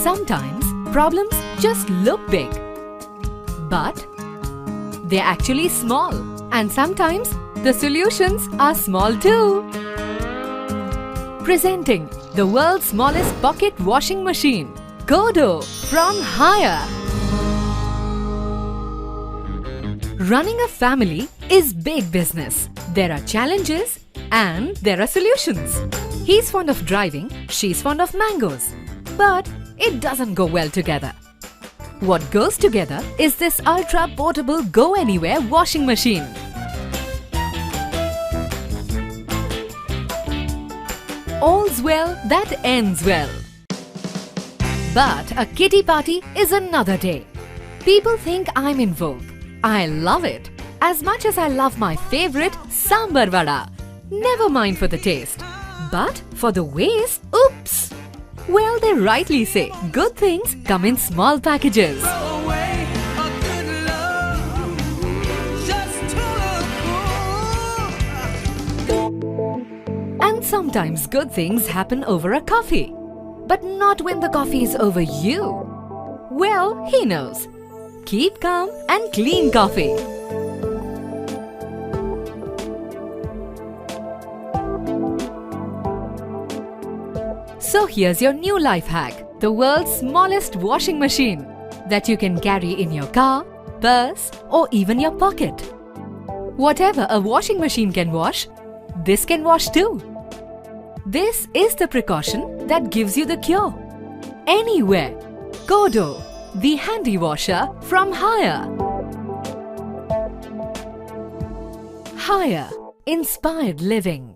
Sometimes problems just look big, but they're actually small, and sometimes the solutions are small too. Presenting the world's smallest pocket washing machine, Godo from Haier. Running a family is big business. There are challenges and there are solutions. He's fond of driving, she's fond of mangoes, but it doesn't go well together. What goes together is this ultra-portable go-anywhere washing machine. All's well that ends well. But a kitty party is another day. People think I'm in vogue. I love it as much as I love my favorite sambar vada. Never mind for the taste, but for the waste, oops! Well, they rightly say good things come in small packages. And sometimes good things happen over a coffee. But not when the coffee is over you. Well, he knows. Keep calm and clean coffee. So here's your new life hack. The world's smallest washing machine that you can carry in your car, purse or even your pocket. Whatever a washing machine can wash, this can wash too. This is the precaution that gives you the cure. Anywhere. Godo, the handy washer from Haier. Haier, inspired living.